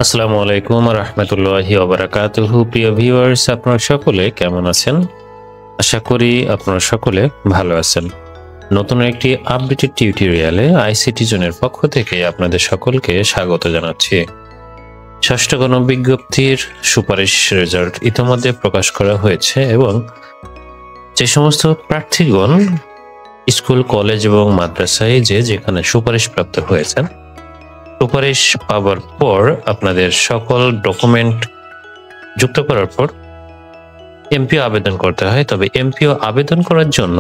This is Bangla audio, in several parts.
আসসালামু আলাইকুম রাহমাতুল্লাহি ওয়া বারাকাতুহু। প্রিয় ভিউয়ার্স, আপনারা সকলে কেমন আছেন? আশা করি আপনারা সকলে ভালো আছেন। নতুন একটি আপডেটেড টিউটোরিয়ালে আইসিটি জোনের পক্ষ থেকে আপনাদের সকলকে স্বাগত জানাচ্ছি। ষষ্ঠ গণবিজ্ঞপ্তির সুপারিশ রেজাল্ট ইতিমধ্যে প্রকাশ করা হয়েছে এবং যে সমস্ত প্রার্থীগণ স্কুল, কলেজ এবং মাদ্রাসায় যেখানে সুপারিশ প্রাপ্ত হয়েছেন, সুপারিশ পাওয়ার পর আপনাদের সকল ডকুমেন্ট যুক্ত করার পর এমপিও আবেদন করতে হয়। তবে এমপিও আবেদন করার জন্য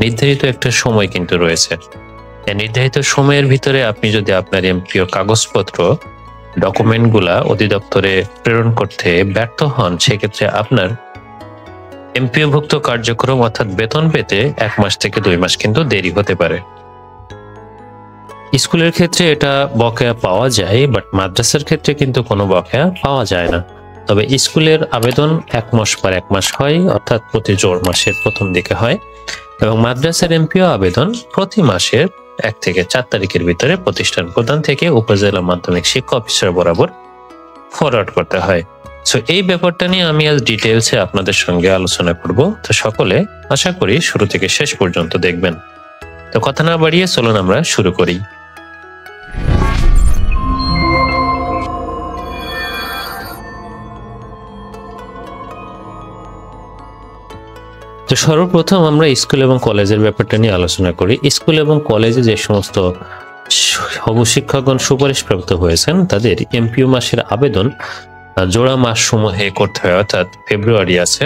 নির্ধারিত একটা সময় কিন্তু রয়েছে। এই নির্ধারিত সময়ের ভিতরে আপনি যদি আপনার এমপিও কাগজপত্র, ডকুমেন্টগুলা অধিদপ্তরে প্রেরণ করতে ব্যর্থ হন, সেক্ষেত্রে আপনার এমপিওভুক্ত কার্যক্রম অর্থাৎ বেতন পেতে 1 মাস থেকে 2 মাস কিন্তু দেরি হতে পারে। স্কুলের ক্ষেত্রে এটা বকেয়া পাওয়া যায়, বাট মাদ্রাসার ক্ষেত্রে কিন্তু কোনো বকেয়া পাওয়া যায় না। তবে স্কুলের আবেদন 1 মাস পর 1 মাস হয়, অর্থাৎ প্রতি জোড় মাসের প্রথম দিকে হয়, এবং মাদ্রাসার এমপিও আবেদন প্রতি মাসের 1 থেকে 4 তারিখের ভিতরে প্রতিষ্ঠান প্রধান থেকে উপজেলা মাধ্যমিক শিক্ষা অফিসার বরাবর ফরওয়ার্ড করতে হয়। সো এই ব্যাপারটা নিয়ে আমি আজ ডিটেইলসে আপনাদের সঙ্গে আলোচনা করব। তো সকলে আশা করি শুরু থেকে শেষ পর্যন্ত দেখবেন। তো কথা না বাড়িয়ে চলুন আমরা শুরু করি। তো সর্বপ্রথম আমরা স্কুল এবং কলেজের ব্যাপারটা নিয়ে আলোচনা করি। স্কুল এবং কলেজে যে সমস্ত হবু শিক্ষকগণ সুপারিশপ্রাপ্ত হয়েছেন, তাদের এমপিও মাসের আবেদন জোড়া মাস সমূহে করতে হয়। অর্থাৎ ফেব্রুয়ারি আছে,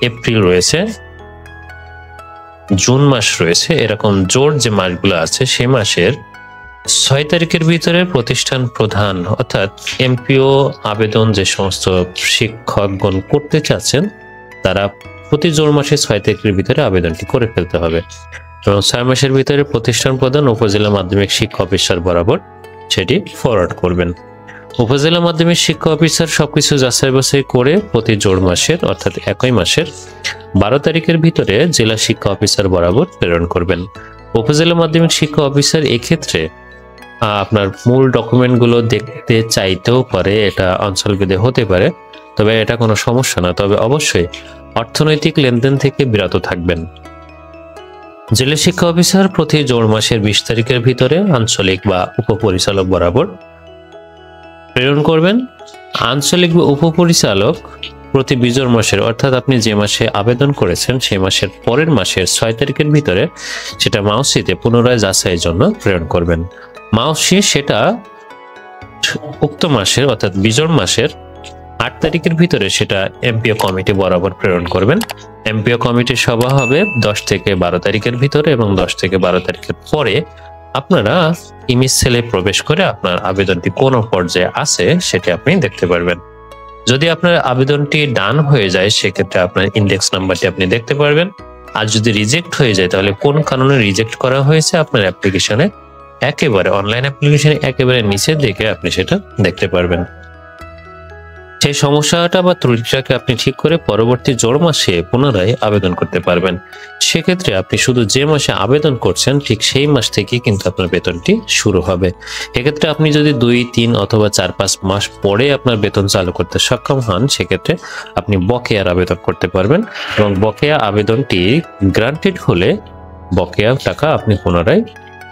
এপ্রিল রয়েছে, জুন মাস রয়েছে, এরকম জোড় যে মাসগুলো আছে সেই মাসের 6 তারিখের ভিতরে প্রতিষ্ঠান প্রধান অর্থাৎ এমপিও আবেদন যে সমস্ত শিক্ষকগণ করতে চাচ্ছেন, তারা প্রতি জোড় মাসে 6 তারিখের ভিতরে আবেদনটি করে ফেলতে হবে এবং 6 মাসের ভিতরে প্রতিষ্ঠান প্রধান উপজেলা মাধ্যমিক শিক্ষা অফিসার বরাবর সেটি ফরওয়ার্ড করবেন। উপজেলা মাধ্যমিক শিক্ষা অফিসার সবকিছু যাচাই বাছাই করে প্রতি জোড় মাসের অর্থাৎ একই মাসের 12 তারিখের ভিতরে জেলা শিক্ষা অফিসার বরাবর প্রেরণ করবেন। উপজেলা মাধ্যমিক শিক্ষা অফিসার এক্ষেত্রে আপনার মূল ডকুমেন্টগুলো দেখতে চাইতেও পারে, এটা অঞ্চলভেদে হতে পারে, তবে এটা কোনো সমস্যা না। তবে অবশ্যই অর্থনৈতিক লেনদেন থেকে বিরত থাকবেন। জেলা শিক্ষা অফিসার প্রতি জোড় মাসের 20 তারিখের ভিতরে আঞ্চলিক বা উপপরিচালক বরাবর প্রেরণ করবেন। আঞ্চলিক বা উপপরিচালক প্রতি বিজোড় মাসের অর্থাৎ আপনি যে মাসে আবেদন করেছেন সেই মাসের পরের মাসের 6 তারিখের ভিতরে সেটা মাউসিতে পুনরায় যাচাইয়ের জন্য প্রেরণ করবেন। মাউসি সেটা উক্ত মাসের অর্থাৎ বিজোড় মাসের 8 তারিখের ভিতরে সেটা এমপিও কমিটি বরাবর প্রেরণ করবেন। এমপিও কমিটির সভা হবে 10 থেকে 12 তারিখের ভিতরে এবং 10 থেকে 12 তারিখের পরে আপনারা ইমেজ সেলে প্রবেশ করে আপনার আবেদনটি কোন পর্যায়ে আছে সেটি আপনি দেখতে পারবেন। যদি আপনার আবেদনটি ডান হয়ে যায়, সেক্ষেত্রে আপনার ইন্ডেক্স নাম্বারটি আপনি দেখতে পারবেন। আর যদি রিজেক্ট হয়ে যায়, তাহলে কোন কারণে রিজেক্ট করা হয়েছে আপনার অ্যাপ্লিকেশনে একেবারে অনলাইন অ্যাপ্লিকেশনে একেবারে নিচের দিকে আপনি সেটা দেখতে পারবেন। সেই সমস্যাটা বা ত্রুটিটাকে আপনি ঠিক করে পরবর্তী জোড় মাসে পুনরায় আবেদন করতে পারবেন। সেক্ষেত্রে আপনি শুধু যে মাসে আবেদন করছেন ঠিক সেই মাস থেকে কিন্তু আপনার বেতনটি শুরু হবে। এক্ষেত্রে আপনি যদি 2, 3 অথবা 4-5 মাস পরে আপনার বেতন চালু করতে সক্ষম হন, সেক্ষেত্রে আপনি বকেয়ার আবেদন করতে পারবেন এবং বকেয়া আবেদনটি গ্রান্টেড হলে বকেয়া টাকা আপনি পুনরায়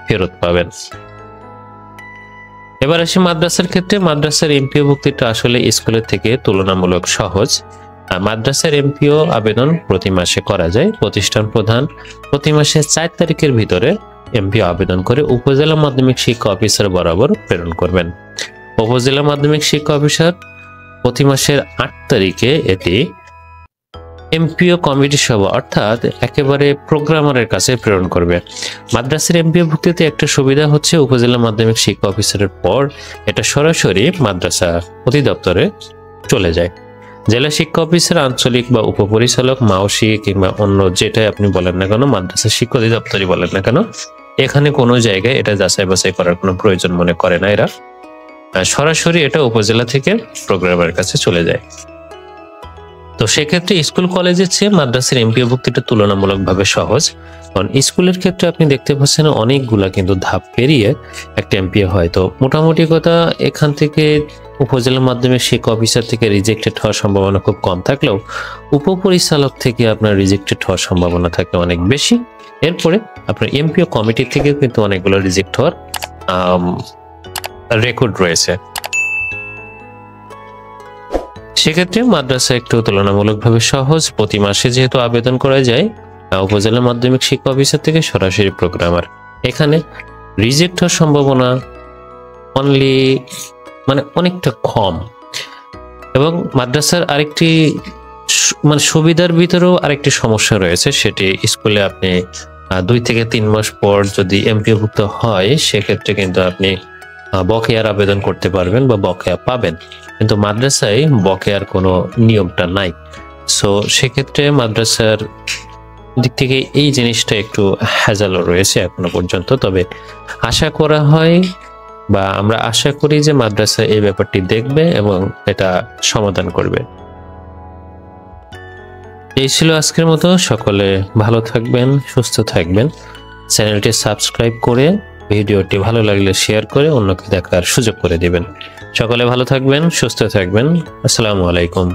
ফেরত পাবেন। এবার আসি মাদ্রাসার ক্ষেত্রে। মাদ্রাসার এমপিও ভুক্তিটা আসলে স্কুলের থেকে তুলনামূলক সহজ। মাদ্রাসার এমপিও আবেদন প্রতি মাসে করা যায়। প্রতিষ্ঠান প্রধান প্রতি মাসে 4 তারিখের ভিতরে এমপিও আবেদন করে উপজেলা মাধ্যমিক শিক্ষা অফিসার বরাবর প্রেরণ করবেন। উপজেলা মাধ্যমিক শিক্ষা অফিসার প্রতি মাসের 8 তারিখে এটি এমপিও কমিটি সভা অর্থাৎ একেবারে প্রোগ্রামারের কাছে প্রেরণ করবে। মাদ্রাসার এমপিও ভুক্তিতে একটা সুবিধা হচ্ছে, উপজেলা মাধ্যমিক শিক্ষা অফিসারের পর এটা সরাসরি মাদ্রাসা অধিদপ্তরে চলে যায়। জেলা শিক্ষা অফিসার, আঞ্চলিক বা উপপরিচালক, মাউসি কিংবা অন্য যেটাই আপনি বলেন না কেন, মাদ্রাসা শিক্ষা অধিদপ্তরই বলেন না কেন, এখানে কোনো জায়গায় এটা যাচাই বাছাই করার কোনো প্রয়োজন মনে করে না এরা। সরাসরি এটা উপজেলা থেকে প্রোগ্রামারের কাছে চলে যায়। তো সেক্ষেত্রে স্কুল কলেজের চেয়ে মাদ্রাসার এমপিও ভুক্তিটা তুলনামূলকভাবে সহজ, কারণ স্কুলের ক্ষেত্রে আপনি দেখতে পাচ্ছেন অনেকগুলা কিন্তু ধাপ পেরিয়ে একটা এমপিও হয়। তো মোটামুটি কথা এখান থেকে উপজেলা মাধ্যমিক শিক্ষা অফিসার থেকে রিজেক্টেড হওয়ার সম্ভাবনা খুব কম থাকলেও উপপরিচালক থেকে আপনার রিজেক্টেড হওয়ার সম্ভাবনা থাকে অনেক বেশি। এরপরে আপনার এমপিও কমিটি থেকেও কিন্তু অনেকগুলো রিজেক্ট হওয়ার রেকর্ড রয়েছে। সেক্ষেত্রে মাদ্রাসা একটু তুলনামূলকভাবে সহজ। প্রতি মাসে যেহেতু আবেদন করা যায় উপজেলা মাধ্যমিক শিক্ষা অফিসার থেকে সরাসরি প্রোগ্রামার, এখানে রিজেক্ট হওয়ার সম্ভাবনা অনলি অনেকটা কম। এবং মাদ্রাসার আরেকটি সুবিধার ভিতরেও আরেকটি সমস্যা রয়েছে, সেটি স্কুলে আপনি 2 থেকে 3 মাস পর যদি এমপিওভুক্ত হয় সেক্ষেত্রে কিন্তু আপনি বকেয়ার আবেদন করতে পারবেন বা বকেয়া পাবেন, কিন্তু মাদ্রাসায় বকেয়ার কোনো নিয়মটা নাই। সো সেক্ষেত্রে মাদ্রাসার দিক থেকে এই জিনিসটা একটু হ্যাজালও রয়েছে এখনো পর্যন্ত। তবে আশা করা হয় বা আমরা আশা করি যে মাদ্রাসা এই ব্যাপারটি দেখবে এবং এটা সমাধান করবে। এই ছিল আজকের মতো। সকলে ভালো থাকবেন, সুস্থ থাকবেন। চ্যানেলটি সাবস্ক্রাইব করে ভিডিওটি ভালো লাগলে শেয়ার করে অন্যকে দেখার সুযোগ করে দিবেন। সকলে ভালো থাকবেন, সুস্থ থাকবেন। আসসালামু আলাইকুম।